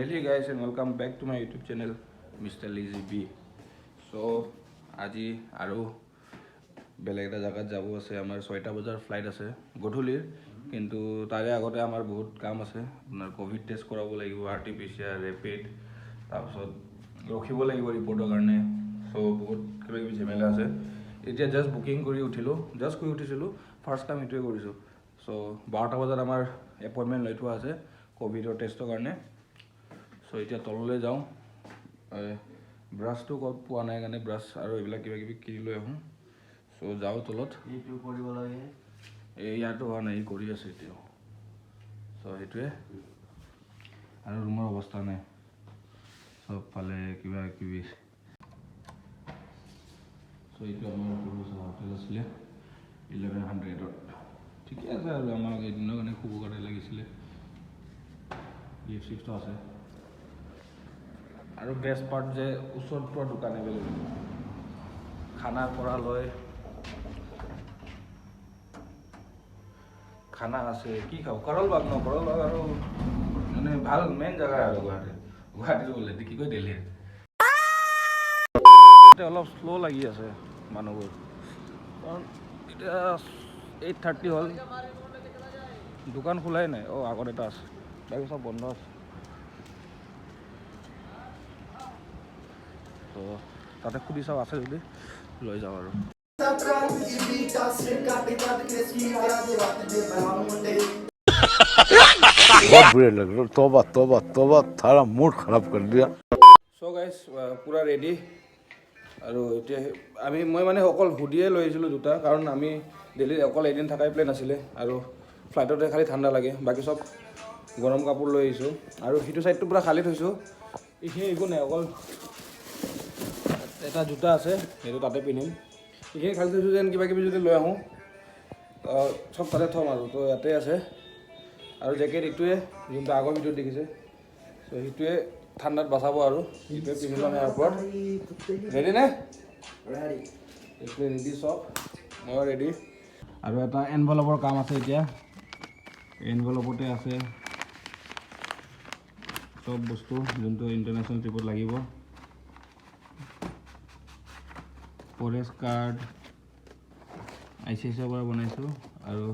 Hello guys and welcome back to my YouTube channel Mr. Lazy B. So আজি আৰু বেলেগ এটা জায়গাত যাব আছে আমাৰ 6টা বজাৰ ফ্লাইট আছে গধূলিৰ কিন্তু তাৰে আগতে আমাৰ বহুত কাম আছে আপোনাৰ কোভিড টেষ্ট কৰাব লাগিব আৰটিপিসিআৰ ৰেপিড তাৰপিছত ৰখিব লাগিব ৰিপৰ্টৰ কাৰণে সো বহুত কিবা কিবি ঝামেলা আছে এতিয়া জাস্ট বুকিং কৰি উঠিলো জাস্ট কৰি উঠিছিলো ফাৰ্স্ট টাইম ইটোৱে কৰিছো সো 12টা বজাত আমাৰ এপইন্টমেন্ট লৈ থোৱা আছে কোভিডৰ টেষ্টৰ কাৰণে সো এতিয়া তললৈ যাওঁ ব্ৰাছটো কত পোৱা নাই কাৰণে ব্ৰাছ আৰু এইবিলাক কিবা কিবি কিনি লৈ আহোঁ সো যাওঁ তলত এইটো কৰিব লাগে এই ইয়াতো হোৱা নাই কৰি আছে এতিয়া সো এইটোৱে আৰু ৰুমৰ অৱস্থা নাই সব ফালে কিবা কিবি সো এইটো আমাৰ হোটেল আছিলে 1100 ঠিকে আছে আৰু আমাক এদিনৰ কাৰণে খুব কাৰণে লাগিছিলে গিফ্ট আছে আৰু বেষ্ট পাৰ্ট যে ওচৰত পৰা দোকান এভেইলেবল খানাৰ পৰা লৈ খানা আছে কি খাওঁ কৰল বাগ আৰু মানে ভাল মেইন জেগা আৰু গুৱাহাটীৰ বোলে কি কয় দিল্লীৰ অলপ শ্ল' লাগি আছে মানুহবোৰ কাৰণ এতিয়া 8:30 হ'ল দোকান খোলাই নাই আগত এটা আছে বাকী সব বন্ধ আছে তো তাতে খুদি চাও আছে যদি লৈ যাও আৰু बहुत बुरे लग रहे तौबा तौबा तौबा थारा मूड खराब कर दिया সো গাইস পুরা রেডি আৰু এতিয়া আমি মই মানে অকল হুডিয়ে লৈ আহিছিলো দুটা কাৰণ আমি দিল্লীত অকল এদিন থাকাই প্লেন আছিলে আৰু ফ্লাইটতে খালি ঠাণ্ডা লাগে বাকি সব গৰম কাপোৰ লৈ আহিছো আৰু হিটো সাইডটো পুৰা খালি থৈছো এইখিনি একো নাই অকল এটা জোতা আছে সেইটো তাতে পিন্ধিম এইখিনি খালি থৈছো যেন কিবা কিবি যদি লৈ আহোঁ সব তাতে থম আৰু তো ইয়াতে আছে আৰু জেকেট এইটোৱে যোনটো আগৰ ভিডিঅ'ত দেখিছে তো সেইটোৱে ঠাণ্ডাত বাচাব আৰু এইটোৱে পিন্ধি ল'ম ইয়াৰ ওপৰত ৰেডি নে এইটোৱে ৰেডি চব মই ৰেডি আৰু এটা এনভেলপৰ কাম আছে এতিয়া এনভেলপতে আছে সব বস্তু যোনটো ইণ্টাৰনেশ্যনেল ট্ৰিপত লাগিব ফৰেষ্ট কাৰ্ড আইচিআইচিআইৰ পৰা বনাইছোঁ আৰু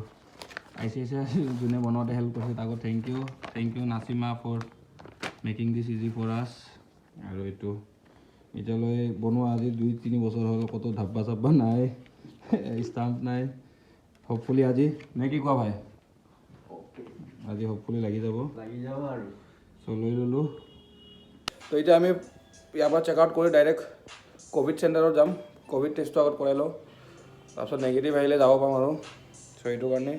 আইচিআইচিআই যোনে বনাওঁতে হেল্প কৰিছে তাকো thank you Nasima for making this easy for us আৰু এইটো এতিয়ালৈ বনোৱা আজি 2-3 বছৰ হ'ল কত ধাব্বা চাব্বা নাই ষ্টাম্প নাই হোপফুলি আজি নে কি কোৱা ভাই আজি হোপফুলি লাগি যাব আৰু সো লৈ ললো তো এতিয়া আমি ইয়াৰ পৰা চেক আউট কৰি ডাইৰেক্ট কোভিড চেণ্টাৰত যাম কোভিড টেষ্টটো আগত কৰাই লওঁ তাৰপিছত নেগেটিভ আহিলে যাব পাম আৰু সো এইটো কাৰণে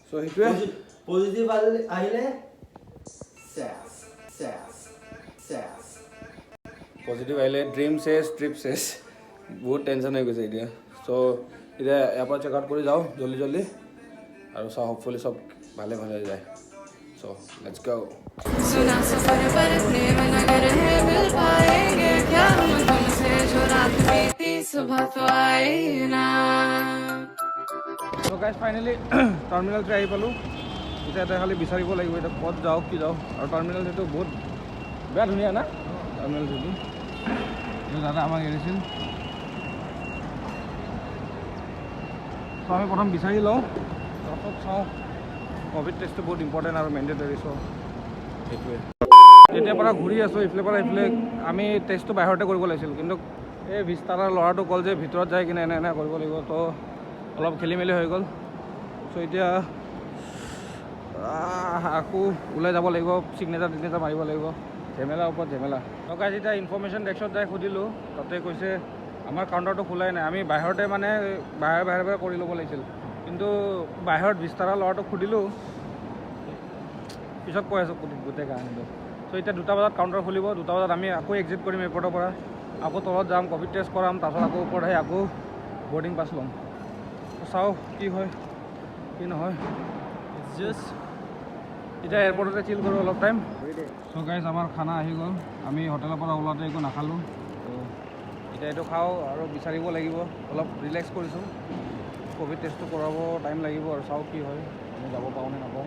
সো সেইটোৱে পজিটিভ আহিলে পজিটিভ আহিলে ড্ৰিম চেছ ট্ৰিপ চেছ বহুত টেনশ্যন হৈ গৈছে এতিয়া সো এতিয়া ইয়াৰ পৰা চেক আউট কৰি যাওঁ জল্দি আৰু চাওঁ হোপফুলি চব ভালে যায় সো লেটছ গো सुना सफर बरसने में नगर है मिल पाएंगे क्या हम तुमसे जो रात बीती सुबह तो आए ना সো গাইজ ফাইনেলি টাৰ্মিনেলতে আহি পালোঁ এতিয়া এটা খালি বিচাৰিব লাগিব এতিয়া ক'ত যাওঁ কি যাওঁ আৰু টাৰ্মিনেল সেইটো বহুত বেয়া ধুনীয়া না টাৰ্মিনেল সেইটো দাদা আমাক এৰিছিল তো আমি প্ৰথম বিচাৰি লওঁ তাৰপাছত চাওঁ কোভিড টেষ্টটো বহুত ইম্পৰ্টেণ্ট আৰু মেণ্ডেটৰী চ' সেইটোৱে এতিয়াৰ পৰা ঘূৰি আছোঁ ইফালে পৰা ইফালে আমি টেষ্টটো বাহিৰতে কৰিব লাগিছিল কিন্তু এই ভিস্তাৰাৰ ল'ৰাটো ক'ল যে ভিতৰত যাই কিনে এনে কৰিব লাগিব তো অলপ খেলি মেলি হৈ গ'ল চ' এতিয়া আকৌ ওলাই যাব লাগিব ছিগনেচাৰ মাৰিব লাগিব ঝেমেলাৰ ওপৰত ঝেমেলা গাইজ এতিয়া ইনফৰ্মেশ্যন ডেস্কত যাই সুধিলোঁ তাতে কৈছে আমাৰ কাউণ্টাৰটো খোলাই নাই আমি বাহিৰতে মানে বাহিৰে কৰি ল'ব লাগিছিল কিন্তু বাহিৰত ভিস্তাৰাৰ ল'ৰাটোক সুধিলোঁ পিছত কৈ আছোঁ গোটেই কাহিনীটো চ' এতিয়া 2টা বজাত কাউণ্টাৰ খুলিব 2টা বজাত আমি আকৌ এক্সিট কৰিম এয়াৰপৰ্টৰ পৰা আকৌ তলত যাম কোভিড টেষ্ট কৰাম তাৰপিছত আকৌ ওপৰত আহি আকৌ বৰ্ডিং পাছ ল'ম চাওঁ কি হয় কি নহয় জাষ্ট এতিয়া এয়াৰপৰ্টতে চিল কৰোঁ অলপ টাইম চ' গাইজ আমাৰ খানা আহি গ'ল আমি হোটেলৰ পৰা ওলাওঁতে একো নাখালোঁ তো এতিয়া এইটো খাওঁ আৰু বিচাৰিব লাগিব অলপ ৰিলেক্স কৰিছোঁ কোভিড টেষ্টটো কৰাব টাইম লাগিব আৰু চাওঁ কি হয় আমি যাব পাৰোঁ নে নাপাওঁ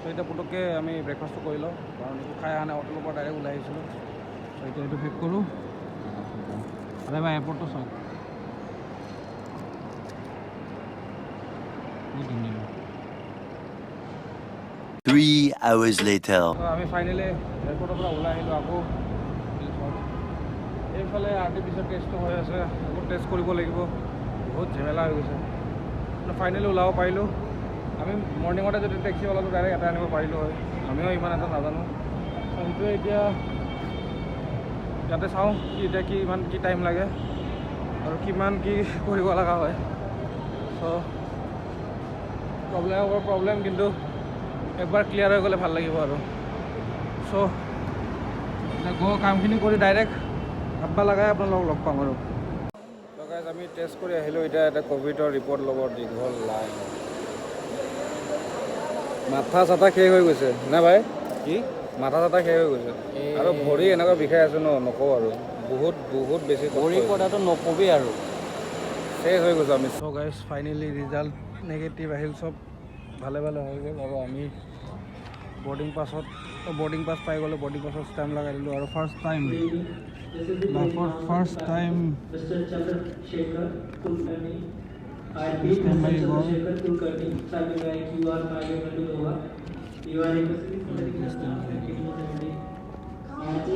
চ' এতিয়া পুটুককৈ আমি ব্ৰেকফাষ্টটো কৰি লওঁ কাৰণ এইটো খাই অহা নাই হোটেলৰ পৰা ডাইৰেক্ট ওলাই আহিছিলোঁ চ' এতিয়া এইটো পেক কৰোঁ আৰে ভাই এয়াৰপৰ্টটো চাওক বহুত ধুনীয়া 3 hours later. আমি ফাইনেলি এয়াৰপৰ্টৰ পৰা ওলাই আহিলোঁ আকৌ এইফালে আৰ্টিফিচিয়েল টেষ্টটো হৈ আছে আকৌ টেষ্ট কৰিব লাগিব বহুত ঝেমেলা হৈ গৈছে ফাইনেলি ওলাব পাৰিলোঁ আমি মৰ্ণিঙতে যদি টেক্সি ওলালোঁ ডাইৰেক্ট এটা আনিব পাৰিলোঁ হয় আমিও ইমান এটা নাজানো সেইটোৱে এতিয়া ইয়াতে চাওঁ কি এতিয়া কিমান কি টাইম লাগে আৰু কিমান কি কৰিব লগা হয় চ' প্ৰব্লেম কিন্তু একবাৰ ক্লিয়াৰ হৈ গ'লে ভাল লাগিব আৰু চ' কামখিনি কৰি ডাইৰেক্ট আব্বা লগাই আপোনালোকক লগ পাম আৰু গাইজ আমি টেষ্ট কৰি আহিলোঁ এতিয়া এটা ক'ভিডৰ ৰিপৰ্ট ল'ব দীঘল লাইন মাথা চাথা শেষ হৈ গৈছে নে ভাই কি মাথা চাথা শেষ হৈ গৈছে আৰু ভৰি এনেকুৱা বিষাই আছে নকওঁ আৰু বহুত বেছি ভৰি পৰাটো নকবি আৰু শেষ হৈ গৈছে আমি চ' গাইজ ফাইনেলি ৰিজাল্ট নেগেটিভ আহিল চব ভালে হৈ গ'ল আৰু আমি বৰ্ডিং পাছ পাই গ'লোঁ বৰ্ডিং পাছত ষ্টেম্প লগাই দিলোঁ আৰু ফাৰ্ষ্ট টাইম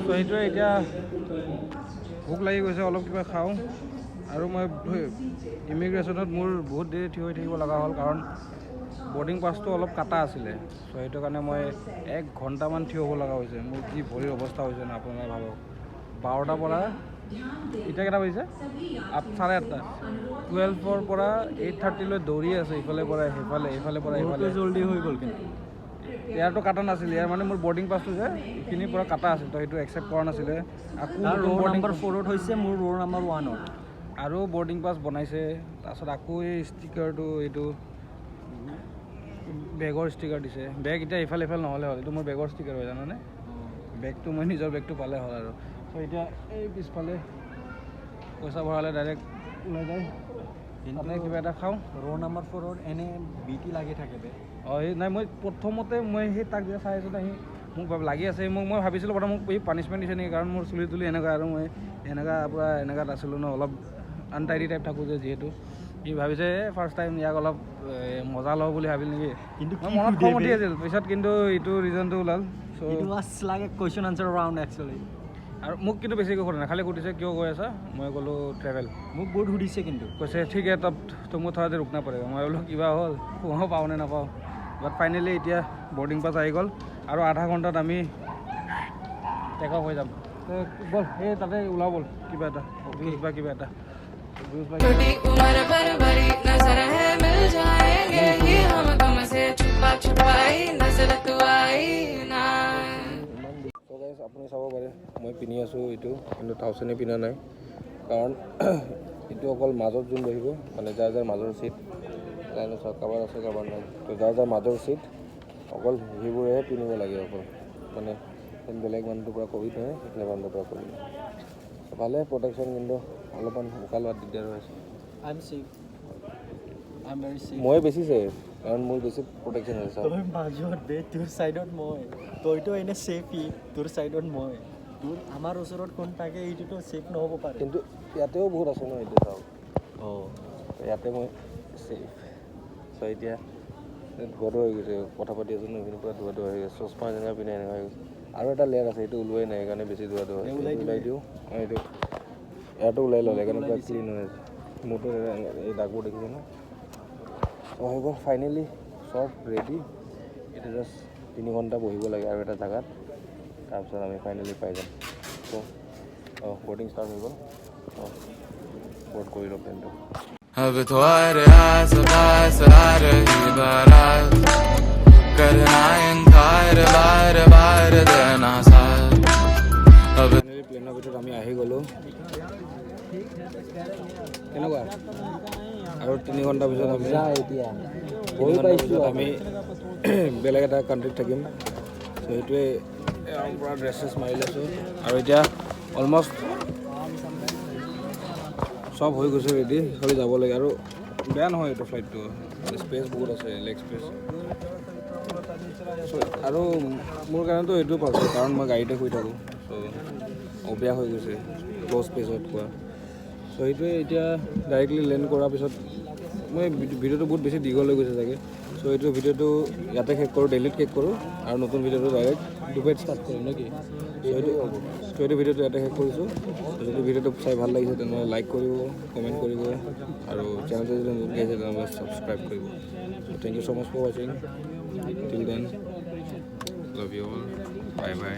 সেইটোৱে এতিয়া ভোক লাগি গৈছে অলপ কিবা খাওঁ আৰু মই ইমিগ্ৰেশ্যনত মোৰ বহুত দেৰি থিয় হৈ থাকিব লগা হ'ল কাৰণ বৰ্ডিং পাছটো অলপ কাটা আছিলে চ' সেইটো কাৰণে মই 1 ঘণ্টামান থিয় হ'ব লগা হৈছে মোৰ কি ভৰিৰ অৱস্থা হৈছে ন আপোনালোকে ভাবক 12টাৰ পৰা এতিয়া কেইটা বাজিছে 8:30 12ৰ পৰা 8:30লৈ দৌৰি আছে ইফালে পৰা এইফালে পৰা জল্দি হৈ গ'ল কিন্তু ইয়াৰটো কাটা নাছিলে ইয়াৰ মানে মোৰ বৰ্ডিং পাছটো যে এইখিনিৰ পৰা কাটা আছিল তো সেইটো একচেপ্ট কৰা নাছিলে আকৌ ৰ' নম্বৰ 4ত হৈছে মোৰ ৰ' নম্বৰ 1ত আৰু বৰ্ডিং পাছ বনাইছে তাৰপিছত আকৌ এই ষ্টিকাৰটো এইটো বেগৰ ষ্টিকাৰ দিছে বেগ এতিয়া ইফালে নহ'লে হ'ল এইটো মোৰ বেগৰ ষ্টিকাৰ হয় জানানে বেগটো মই নিজৰ বেগটো পালে হ'ল আৰু চ' এতিয়া এই পিছফালে পইচা ভৰালে ডাইৰেক্ট ওলাই যায় তাতে কিবা এটা খাওঁ ৰ' নম্বৰ 4ত এনে বিটি লাগি থাকে অঁ এই নাই মই প্ৰথমতে মই সেই তাক যে চাই আছোঁ সি মোক লাগি আছে মই ভাবিছিলোঁ প্ৰথম মোক পানিছমেণ্ট দিছে নেকি কাৰণ মোৰ চুলি তুলি এনেকুৱা আৰু মই পূৰা এনেকুৱাত আছিলোঁ ন অলপ আনটাইডি টাইপ থাকোঁ যে যিহেতু সি ভাবিছে ফাৰ্ষ্ট টাইম ইয়াক অলপ মজা লওঁ বুলি ভাবিল নেকি কিন্তু মই মনত খং উঠি আছিল পিছত কিন্তু এইটো ৰিজনটো ওলাল so' it was like a question answer round actually আৰু মোক কিন্তু বেছিকৈ সোধা নাই খালি সুধিছে কিয় গৈ আছা মই ক'লোঁ ট্ৰেভেল মোক বহুত সুধিছে কিন্তু কৈছে ঠিক আছে তুমি থোৱা যে ৰুকনা পৰে মই বোলো কিবা হ'ল সোমাব পাওঁ নে নাপাওঁ বাট ফাইনেলি এতিয়া বৰ্ডিং পাছ আহি গ'ল আৰু আধা ঘণ্টাত আমি টেক অফ হৈ যাম ব'ল সেই তাতে ওলাও ব'ল কিবা এটা কিবা এটা छोटी उम्र पर बड़ी नजर है मिल जाएंगे ये हम तुमसे छुपाई नजर तू आई ना আপুনি চাব পাৰে মই পিন্ধি আছোঁ এইটো কিন্তু থাউচেণ্ডে পিন্ধা নাই কাৰণ এইটো অকল মাজত যোন বহিব মানে যাৰ মাজৰ চিট লাইনত চাওক কাবাৰ আছে কাবাৰ নাই তো যাৰ মাজৰ চিট অকল সেইবোৰেহে পিন্ধিব লাগে অকল মানে বেলেগ মানুহটোৰ পৰা ক'ভিড নহয় বেলেগ মানুহটোৰ পৰা ক'ভিড ভালে প্ৰটেকশ্যন কিন্তু অলপমান উশাহ লোৱাত দিগদাৰ হৈ আছে মই বেছি ছেফ কাৰণ মোৰ বেছি প্ৰটেকশ্যন আছে তোৰ মাজত বে তোৰ ছাইডত মই তইতো এনে ছেফি তোৰ ছাইডত মই তোৰ আমাৰ ওচৰত কোন থাকে এইটোতো ছেফ নহ'ব পাৰে কিন্তু ইয়াতেও বহুত আছে ন এইটো চাওক ইয়াতে মই ছেফ চ' এতিয়া ধোৱাটো হৈ গৈছে কথা পাতি আছোঁ ন এইখিনিৰ পৰা ধোৱাটো হৈ গৈছে চশমা যেনেকৈ পিন্ধে এনেকুৱা হৈ গৈছে আৰু এটা লেয়াৰ আছে এইটো ওলোৱাই নাই সেইকাৰণে বেছি ধোৱাটো হয় ওলাই দিওঁ এইটো ইয়াতো ওলাই ল'লে সেইকাৰণে পুৰা ক্লিন হৈ আছে মোৰতো এই দাগবোৰ দেখিছে ন চ' হৈ গ'ল ফাইনেলি চব ৰেডি এতিয়া জাষ্ট 3 ঘণ্টা বহিব লাগে আৰু এটা জেগাত তাৰপিছত আমি ফাইনেলি পাই যাম চ' বৰ্ডিং ষ্টাৰ্ট হৈ গ'ল বৰ্ড কৰি লওঁ প্লেনটো अब तो करना इनकार बार बार देना साथ अब প্লেনৰ ভিতৰত আমি আহি গ'লোঁ কেনেকুৱা আৰু 3 ঘণ্টাৰ পিছত আমি আমি বেলেগ এটা কাণ্ট্ৰিত থাকিম চ' সেইটোৱে পূৰা ড্ৰেছ চেছ মাৰি লৈছোঁ আৰু এতিয়া অলমষ্ট চব হৈ গৈছে ৰেডি চলি যাব লাগে আৰু বেয়া নহয় এইটো ফ্লাইটটো স্পেচ বহুত আছে লেগ স্পেচ আৰু মোৰ কাৰণেতো এইটো পাৰফেক্ট কাৰণ মই গাড়ীতে শুই থাকোঁ চ' অভ্যাস হৈ গৈছে ক্ল'জ স্পেচত খোৱা চ' সেইটোৱে এতিয়া ডাইৰেক্টলি লেণ্ড কৰাৰ পিছত মই ভিডিঅ'টো বহুত বেছি দীঘল হৈ গৈছে চাগে চ' এইটো ভিডিঅ'টো ইয়াতে শেষ কৰোঁ ডেইলিত শেষ কৰোঁ আৰু নতুন ভিডিঅ'টো ডাইৰেক্ট ডুবাইত ষ্টাৰ্ট কৰিম নেকি চ' এইটো ভিডিঅ'টো ইয়াতে শেষ কৰিছোঁ যদি ভিডিঅ'টো চাই ভাল লাগিছে তেনেহ'লে লাইক কৰিব কমেণ্ট কৰিব আৰু চেনেলটো যদি নতুনকৈ আহিছে তেনেহ'লে ছাবস্ক্ৰাইব কৰিব thank you so' much for ৱাচিং till then love you all bye by